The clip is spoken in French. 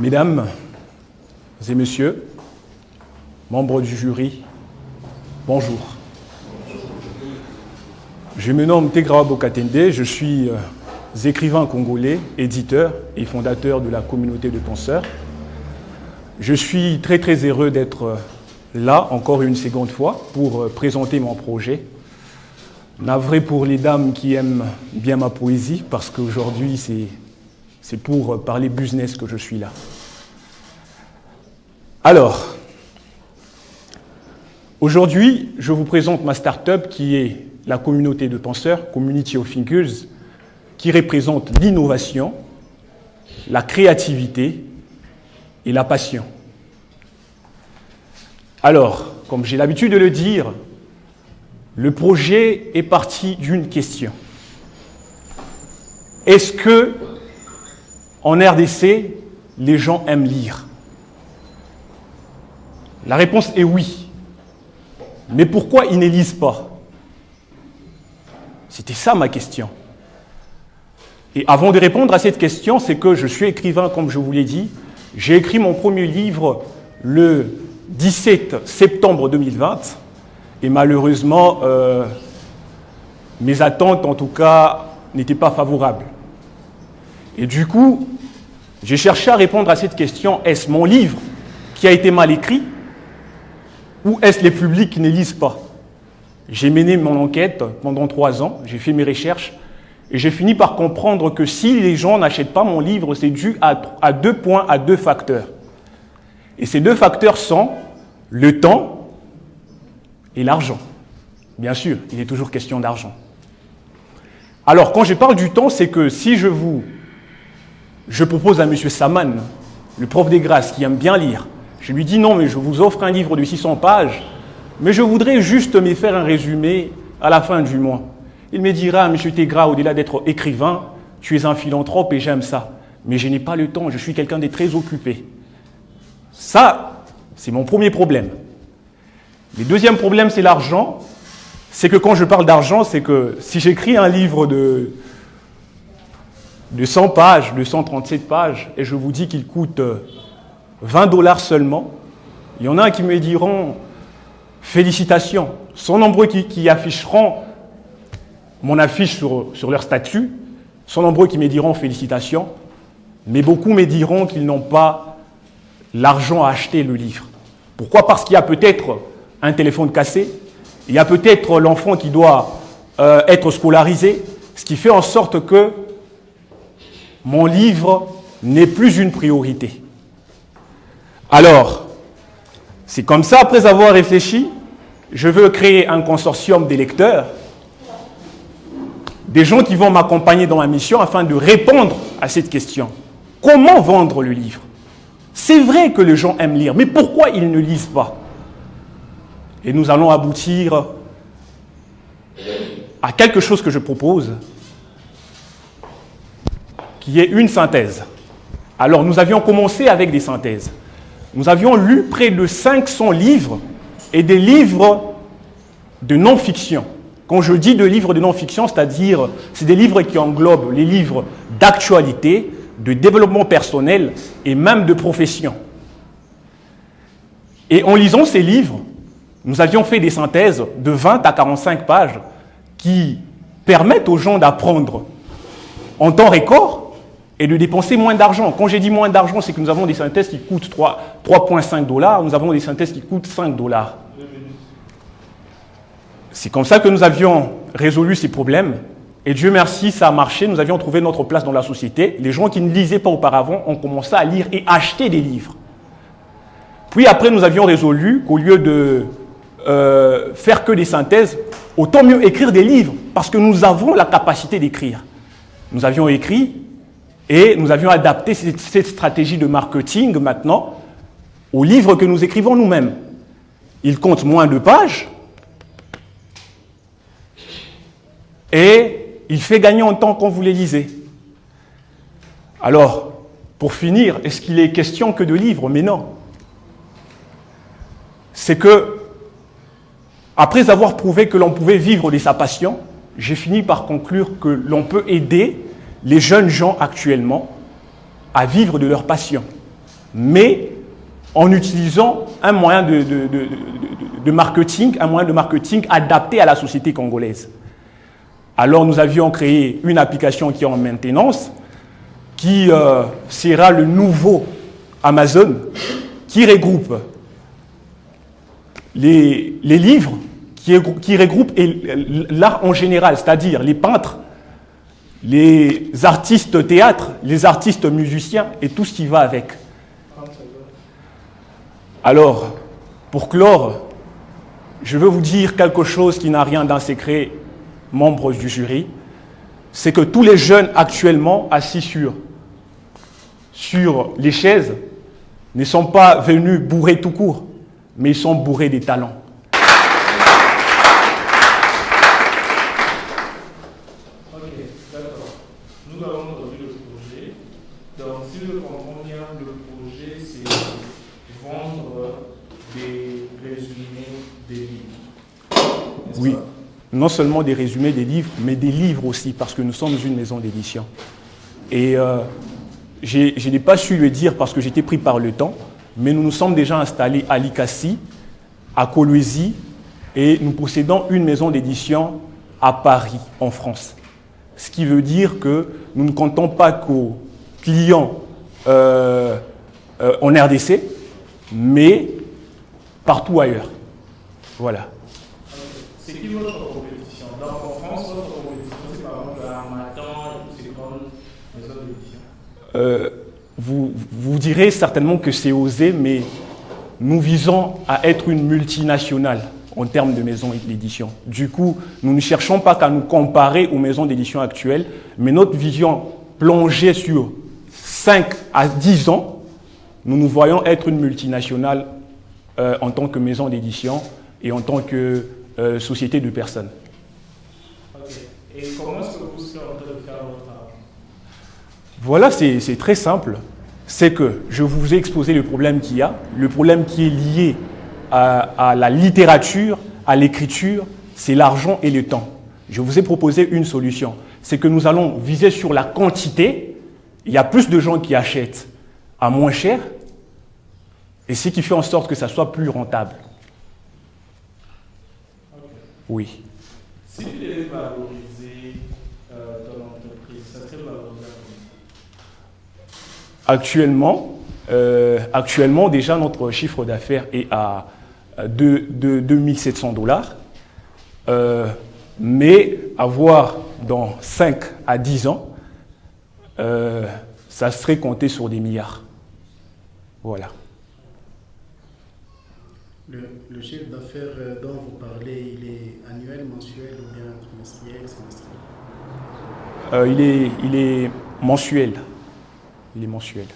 Mesdames et messieurs, membres du jury, bonjour. Je me nomme Tegrawa Bokatende, je suis écrivain congolais, éditeur et fondateur de la communauté de penseurs. Je suis très heureux d'être là encore une seconde fois pour présenter mon projet. Navré pour les dames qui aiment bien ma poésie, parce qu'aujourd'hui c'est pour parler business que je suis là. Alors, aujourd'hui, je vous présente ma start-up qui est la communauté de penseurs, Community of Thinkers, qui représente l'innovation, la créativité et la passion. Alors, comme j'ai l'habitude de le dire, le projet est parti d'une question. Est-ce que, en RDC, les gens aiment lire? La réponse est oui. Mais pourquoi ils ne lisent pas? C'était ça ma question. Et avant de répondre à cette question, c'est que je suis écrivain, comme je vous l'ai dit. J'ai écrit mon premier livre le 17 septembre 2020. Et malheureusement, mes attentes, en tout cas, n'étaient pas favorables. Et du coup, j'ai cherché à répondre à cette question. Est-ce mon livre qui a été mal écrit ou est-ce les publics qui ne lisent pas? J'ai mené mon enquête pendant 3 ans, j'ai fait mes recherches et j'ai fini par comprendre que si les gens n'achètent pas mon livre, c'est dû à 2 points, à 2 facteurs. Et ces 2 facteurs sont le temps et l'argent. Bien sûr, il est toujours question d'argent. Alors, quand je parle du temps, c'est que si je propose à M. Saman, le prof des grâces qui aime bien lire, je lui dis non, mais je vous offre un livre de 600 pages, mais je voudrais juste me faire un résumé à la fin du mois. Il me dira, M. Tegra, au-delà d'être écrivain, tu es un philanthrope et j'aime ça. Mais je n'ai pas le temps, je suis quelqu'un de très occupé. Ça, c'est mon premier problème. Le deuxième problème, c'est l'argent. C'est que quand je parle d'argent, c'est que si j'écris un livre de 100 pages, de 137 pages, et je vous dis qu'il coûte $20 seulement, il y en a qui me diront félicitations. Sont nombreux qui afficheront mon affiche sur leur statut, sont nombreux qui me diront félicitations, mais beaucoup me diront qu'ils n'ont pas l'argent à acheter le livre. Pourquoi? Parce qu'il y a peut-être un téléphone cassé, il y a peut-être l'enfant qui doit être scolarisé, ce qui fait en sorte que mon livre n'est plus une priorité. Alors, c'est comme ça, après avoir réfléchi, je veux créer un consortium des lecteurs, des gens qui vont m'accompagner dans ma mission afin de répondre à cette question. Comment vendre le livre? C'est vrai que les gens aiment lire, mais pourquoi ils ne lisent pas? Et nous allons aboutir à quelque chose que je propose, qui est une synthèse. Alors, nous avions commencé avec des synthèses. Nous avions lu près de 500 livres et des livres de non-fiction. Quand je dis de livres de non-fiction, c'est-à-dire, c'est des livres qui englobent les livres d'actualité, de développement personnel et même de profession. Et en lisant ces livres, nous avions fait des synthèses de 20 à 45 pages qui permettent aux gens d'apprendre en temps record et de dépenser moins d'argent. Quand j'ai dit moins d'argent, c'est que nous avons des synthèses qui coûtent $3,5, nous avons des synthèses qui coûtent $5. C'est comme ça que nous avions résolu ces problèmes. Et Dieu merci, ça a marché, nous avions trouvé notre place dans la société. Les gens qui ne lisaient pas auparavant ont commencé à lire et acheter des livres. Puis après, nous avions résolu qu'au lieu de faire que des synthèses, autant mieux écrire des livres, parce que nous avons la capacité d'écrire. Nous avions écrit et nous avions adapté cette stratégie de marketing maintenant aux livres que nous écrivons nous-mêmes. Ils comptent moins de pages et il fait gagner en temps quand vous les lisez. Alors, pour finir, est-ce qu'il est question que de livres? Mais non. C'est que, après avoir prouvé que l'on pouvait vivre de sa passion, j'ai fini par conclure que l'on peut aider les jeunes gens actuellement à vivre de leur passion. mais en utilisant un moyen de marketing, adapté à la société congolaise. Alors nous avions créé une application qui est en maintenance, qui sera le nouveau Amazon, qui regroupe les livres, qui regroupe l'art en général, c'est-à-dire les peintres, les artistes théâtre, les artistes musiciens et tout ce qui va avec. Alors, pour clore, je veux vous dire quelque chose qui n'a rien d'un secret, membres du jury, c'est que tous les jeunes actuellement assis sur les chaises ne sont pas venus bourrer tout court, mais ils sont bourrés des talents. Ok, d'accord. Nous avons entendu le projet. Donc, si je comprends bien, le projet, c'est vendre des résumés des livres. Oui, non seulement des résumés des livres, mais des livres aussi, parce que nous sommes une maison d'édition. Et je n'ai pas su le dire parce que j'étais pris par le temps, mais nous nous sommes déjà installés à Likasi, à Kolwezi, et nous possédons une maison d'édition à Paris, en France. Ce qui veut dire que nous ne comptons pas qu'aux clients en RDC, mais partout ailleurs. Voilà. C'est qui votre compétition? Donc en France, votre compétition, c'est par exemple Harmattan et toutes ces grandes maisons d'édition. Vous direz certainement que c'est osé, mais nous visons à être une multinationale en termes de maisons d'édition. Du coup, nous ne cherchons pas qu'à nous comparer aux maisons d'édition actuelles, mais notre vision plongée sur 5 à 10 ans, nous nous voyons être une multinationale en tant que maison d'édition et en tant que société de personnes. Ok. Et comment est-ce que vous serez en train de faire votre travail? Voilà, c'est très simple. C'est que je vous ai exposé le problème qu'il y a, le problème qui est lié à la littérature, à l'écriture, c'est l'argent et le temps. Je vous ai proposé une solution. C'est que nous allons viser sur la quantité. Il y a plus de gens qui achètent à moins cher, et ce qui fait en sorte que ça soit plus rentable. Okay. Oui. Si tu devais valoriser ton entreprise, ça serait valorisé à Actuellement, déjà, notre chiffre d'affaires est à 2700 $. Mais à voir dans 5 à 10 ans, ça serait compté sur des milliards. Voilà. Le chiffre d'affaires dont vous parlez, il est annuel, mensuel ou bien trimestriel, semestriel? Il est mensuel. Il est mensuel.